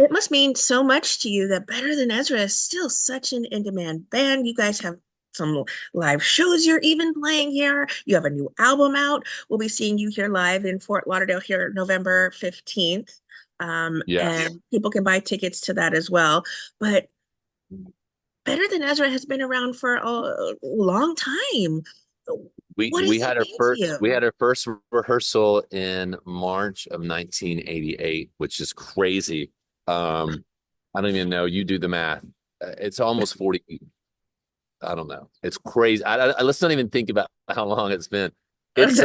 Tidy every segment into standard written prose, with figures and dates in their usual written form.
It must mean so much to you that Better Than Ezra is still such an in-demand band. You guys have some live shows you're even playing here. You have a new album out. We'll be seeing you here live in Fort Lauderdale here November 15th. Yes. And people can buy tickets to that as well. But Better Than Ezra has been around for a long time. We What we does it had our mean to first we you? had our first rehearsal in March of 1988, which is crazy. I don't even know. You do the math. It's almost 40. I don't know. It's crazy. Let's not even think about how long it's been. It's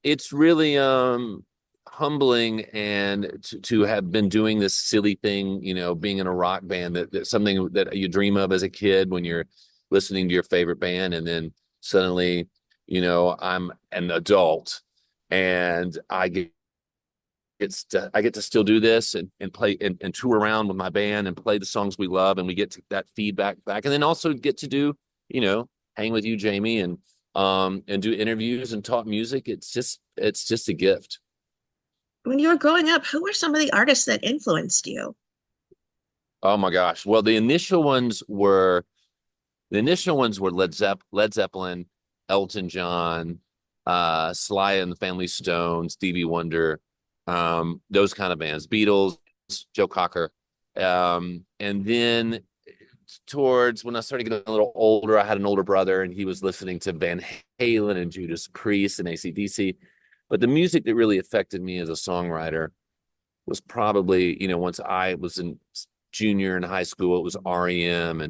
it's really humbling and to have been doing this silly thing, being in a rock band that's something that you dream of as a kid when you're listening to your favorite band, and then suddenly, I'm an adult and I get to still do this and play and tour around with my band and play the songs we love, and we get to that feedback back, and then also get to do, you know, hang with you, Jamie, and do interviews and talk music. It's just a gift. When you were growing up, who were some of the artists that influenced you? Oh my gosh. Well, the initial ones were Led Zeppelin, Elton John, Sly and the Family Stone, Stevie Wonder, those kind of bands, Beatles, Joe Cocker. And then towards when I started getting a little older, I had an older brother and he was listening to Van Halen and Judas Priest and AC/DC. But the music that really affected me as a songwriter was probably, once I was in junior in high school, it was REM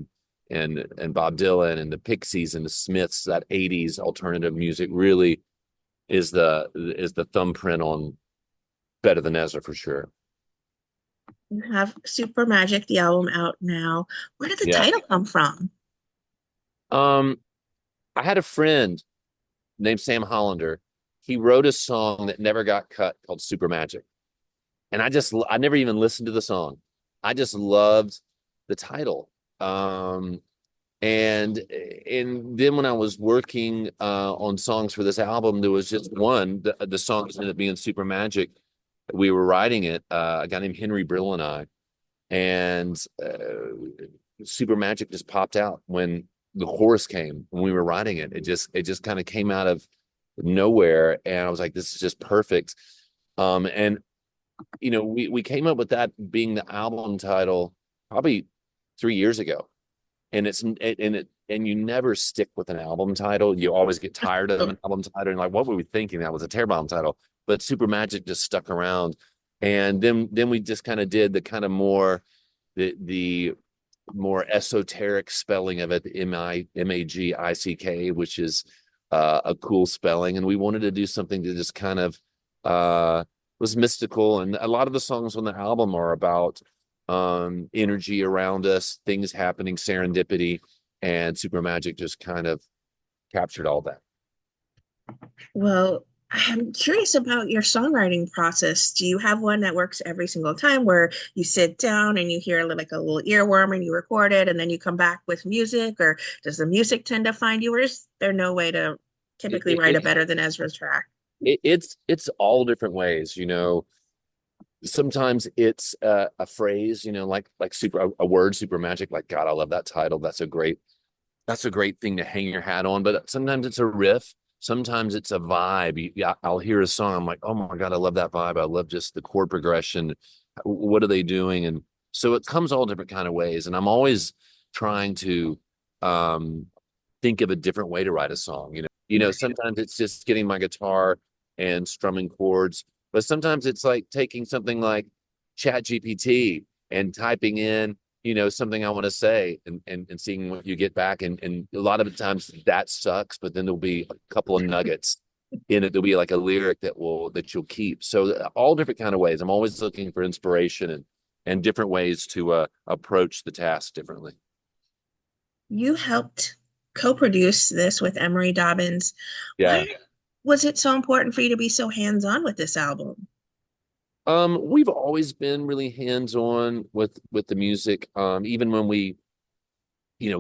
and Bob Dylan and the Pixies and the Smiths. That 80s alternative music really is the thumbprint on Better Than Ezra for sure. You have Super Magic, the album out now. Where did the Yeah. title come from? Um, I had a friend named Sam Hollander. He wrote a song that never got cut called Super Magic. And I never even listened to the song. I just loved the title. Um, and then when I was working on songs for this album, there was just one. The song ended up being Super Magic. We were writing it, a guy named Henry Brill and I, and Super Magic just popped out when the chorus came when we were writing it. It just kind of came out of nowhere, and I was like, this is just perfect. And we came up with that being the album title probably 3 years ago, and you never stick with an album title. You always get tired of an album title and like, what were we thinking? That was a terrible album title. But Super Magic just stuck around, and then we just kind of did the more esoteric spelling of it, the Magick, which is a cool spelling, and we wanted to do something that just kind of was mystical. And a lot of the songs on the album are about energy around us, things happening, serendipity, and Super Magic just kind of captured all that. Well, I'm curious about your songwriting process. Do you have one that works every single time where you sit down and you hear like a little earworm and you record it and then you come back with music? Or does the music tend to find you? Or is there no way to It, typically it, write a it, Better Than Ezra track? it's all different ways. Sometimes it's a phrase, like a word, Super Magic, like God, I love that title. That's a great thing to hang your hat on. But sometimes it's a riff. Sometimes it's a vibe. Yeah, I'll hear a song. I'm like, oh my God, I love that vibe. I love just the chord progression. What are they doing? And so it comes all different kind of ways. And I'm always trying to um, think of a different way to write a song. Sometimes it's just getting my guitar and strumming chords, but sometimes it's like taking something like Chat GPT and typing in something I want to say, and seeing what you get back. And a lot of the times that sucks, but then there'll be a couple of nuggets in it. There'll be like a lyric that you'll keep. So all different kind of ways. I'm always looking for inspiration and different ways to approach the task differently. You helped co-produce this with Emery Dobbins. Yeah. Why was it so important for you to be so hands-on with this album? We've always been really hands-on with the music. Even when we,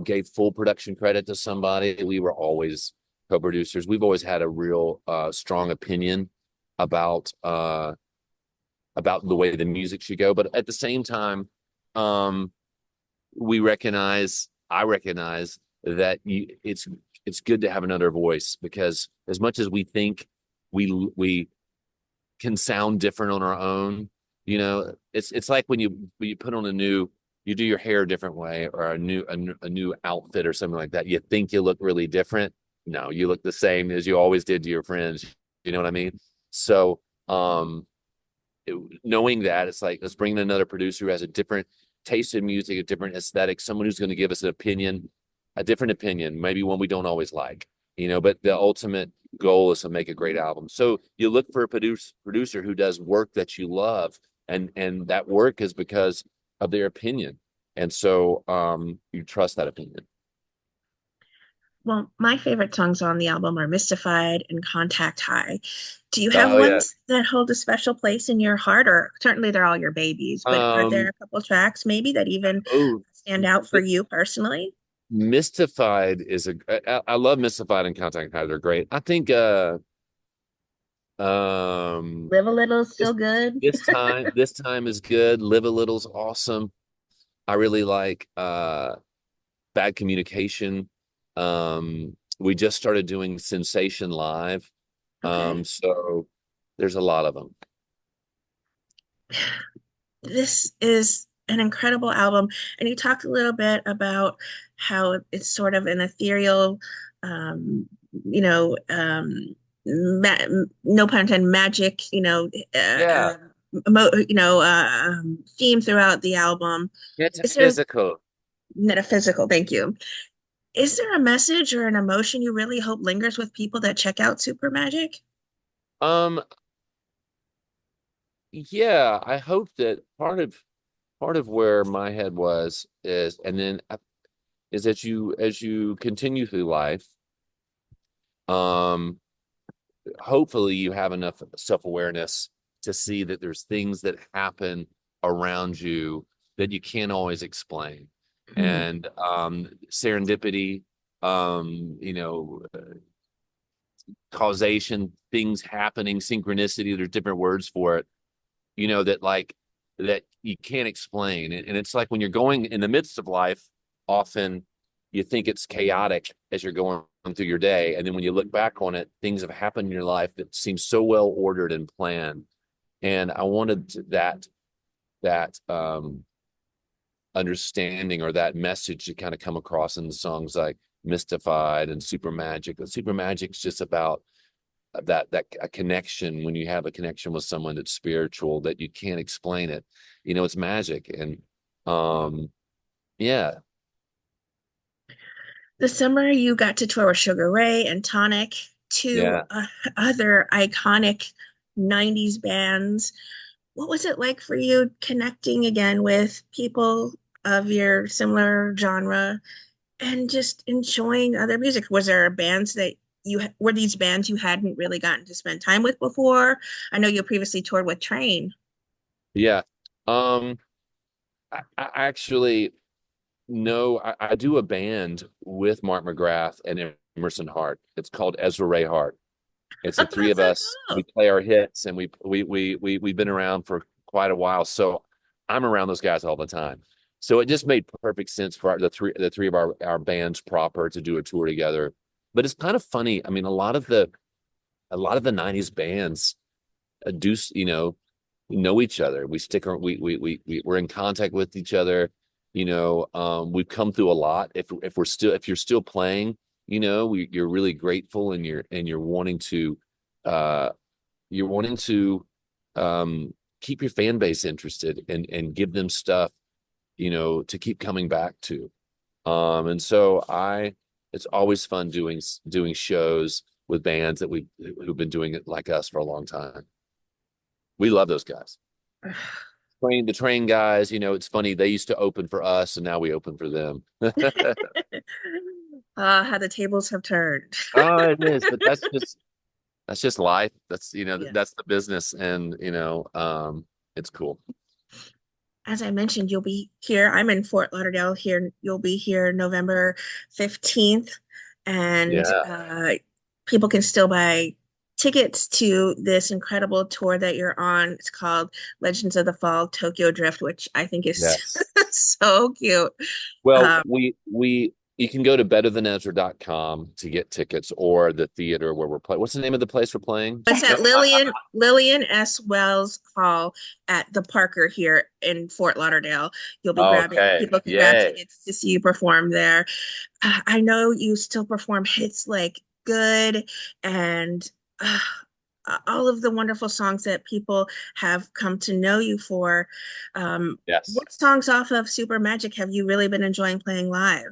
gave full production credit to somebody, we were always co-producers. We've always had a real strong opinion about about the way the music should go. But at the same time, um, I recognize that it's good to have another voice because as much as we think we can sound different on our own, it's like when you put on you do your hair a different way or a new outfit or something like that. You think you look really different. No, you look the same as you always did to your friends. You know what I mean? So, um, knowing that it's like let's bring in another producer who has a different taste in music, a different aesthetic, someone who's going to give us an opinion, a different opinion, maybe one we don't always like, but the ultimate goal is to make a great album. So you look for a producer who does work that you love, and that work is because of their opinion. And so you trust that opinion. Well, my favorite songs on the album are Mystified and Contact High. Do you have Oh yeah. ones that hold a special place in your heart? Or certainly they're all your babies, but are there Um a couple tracks maybe that even oh stand out for you personally? Mystified is I love Mystified and Contact High. They're great. I think um Live a Little is this still good. this time is good. Live a Little's awesome. I really like Bad Communication. We just started doing Sensation Live. Okay. So there's a lot of them. This is an incredible album. And you talked a little bit about how it's sort of an ethereal, um, you know, ma no pun intended, magic, Yeah, theme throughout the album. it's Is there physical. metaphysical? Thank you. Is there a message or an emotion you really hope lingers with people that check out Super Magic? Um, yeah, I hope that part of where my head was is, and then is that as you continue through life, um, hopefully you have enough self-awareness to see that there's things that happen around you that you can't always explain. Mhm. And serendipity, causation, things happening, synchronicity, there's different words for it, that you can't explain. And it's like when you're going in the midst of life, often you think it's chaotic as you're going through your day. And then when you look back on it, things have happened in your life that seem so well ordered and planned. And I wanted that understanding or that message to kind of come across in the songs like Mystified and Super Magic. But Super Magic's just about that a connection when you have a connection with someone that's spiritual that you can't explain it. It's magic. And um yeah. This summer, you got to tour with Sugar Ray and Tonic, two Yeah. other iconic 90s bands. What was it like for you connecting again with people of your similar genre and just enjoying other music? Was there bands that were these bands you hadn't really gotten to spend time with before? I know you previously toured with Train. Yeah. um I actually know I do a band with Mark McGrath and Emerson Hart. It's called Ezra Ray Hart. It's the three That's of so us. We cool. play our hits, and we've been around for quite a while. So I'm around those guys all the time. So it just made perfect sense for the three of our bands proper to do a tour together. But it's kind of funny. I mean, a lot of the '90s bands do know each other. We stick we're in contact with each other. We've come through a lot. If you're still playing, you're really grateful, and uh you're wanting to keep your fan base interested and give them stuff, to keep coming back to. And so it's always fun doing shows with bands who've been doing it like us for a long time. We love those guys. The train guys, it's funny. They used to open for us, and now we open for them. How the tables have turned. Oh, it is, but that's just life. Yeah. That's the business, and it's cool. As I mentioned, you'll be here. I'm in Fort Lauderdale here. You'll be here November 15th, and Yeah. people can still buy tickets to this incredible tour that you're on. It's called Legends of the Fall Tokyo Drift, which I think is Yes. so cute. Well, Um, we you can go to betterthanezra.com to get tickets or the theater where we're playing. What's the name of the place we're playing? it's at Lillian S. Wells Hall at the Parker here in Fort Lauderdale. You'll be grabbing Okay. People can grab Yay. tickets to see you perform there. I know you still perform hits like Good and uh, all of the wonderful songs that people have come to know you for. Yes. What songs off of Super Magic have you really been enjoying playing live?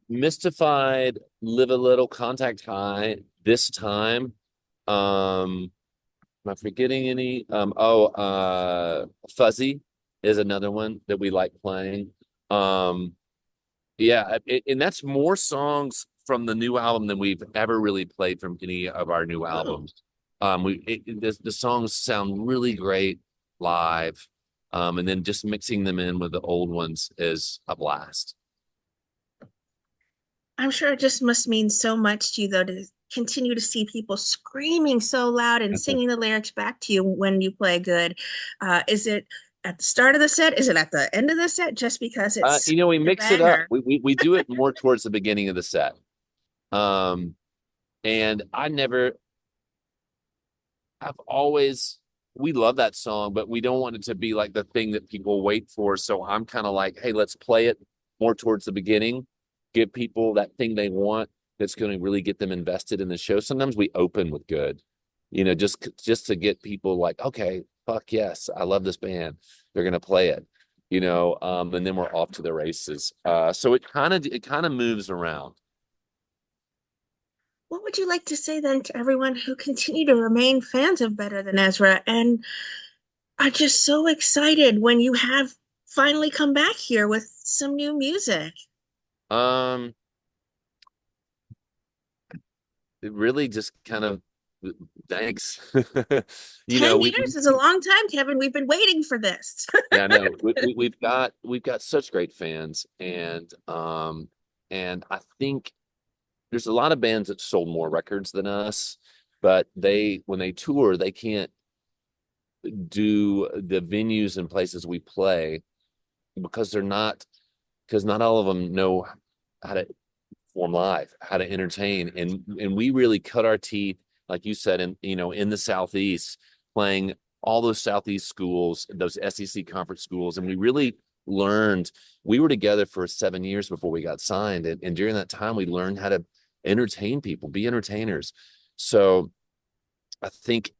Mystified, Live a Little, Contact High. This time, um, am I forgetting any? Fuzzy is another one that we like playing. Um, and that's more songs from the new album than we've ever really played from any of our new Oh, albums. The songs sound really great live, and then just mixing them in with the old ones is a blast. I'm sure it just must mean so much to you, though, to continue to see people screaming so loud and singing the lyrics back to you when you play Good. Is it at the start of the set? Is it at the end of the set? Just because it's We a mix it up. banger. We do it more towards the beginning of the set. Um, and I've always, we love that song, but we don't want it to be like the thing that people wait for. So I'm kind of like, hey, let's play it more towards the beginning, give people that thing they want that's going to really get them invested in the show. Sometimes we open with Good, just to get people like, okay, fuck yes, I love this band. They're going to play it, and then we're off to the races. So it kind of moves around. What would you like to say then to everyone who continue to remain fans of Better Than Ezra and are just so excited when you have finally come back here with some new music? Um, it really just kind of thanks. You know, 10 we years is a long time, Kevin. We've been waiting for this. yeah, no, we've got such great fans, and I think there's a lot of bands that sold more records than us, but they when they tour, they can't do the venues and places we play because because not all of them know how to perform live, how to entertain, and we really cut our teeth, like you said, in the Southeast, playing all those Southeast schools, those SEC conference schools, and we really learned. We were together for 7 years before we got signed, and during that time, we learned how to entertain people, be entertainers. So I think,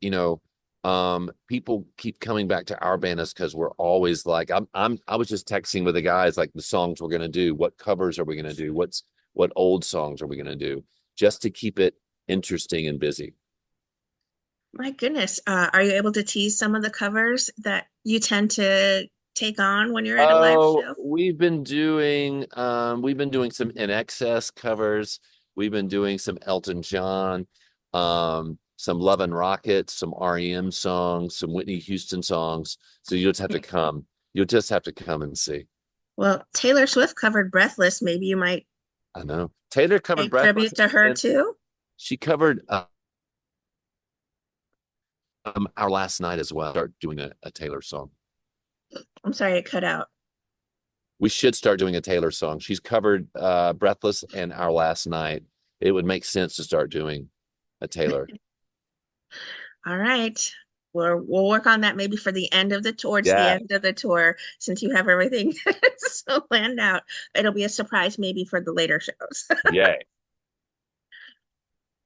people keep coming back to our band is because we're always like, I was just texting with the guys, like the songs we're going to do, what covers are we going to do? What old songs are we going to do? Just to keep it interesting and busy. My goodness. Are you able to tease some of the covers that you tend to take on when you're at a live Oh, show? we've been doing some In Excess covers. We've been doing some Elton John, some Love and Rockets, some REM songs, some Whitney Houston songs. So you'll just have to come. You'll just have to come and see. Well, Taylor Swift covered Breathless. Maybe you might I know. Taylor covered pay Breathless, tribute to her and too. she covered Our Last Night as well. Start doing a Taylor song. I'm sorry it cut out. We should start doing a Taylor song. She's covered Breathless and Our Last Night. It would make sense to start doing a Taylor. All right. We'll work on that maybe for the end of towards the Yeah. end of the tour, since you have everything so planned out. It'll be a surprise maybe for the later shows. Yay.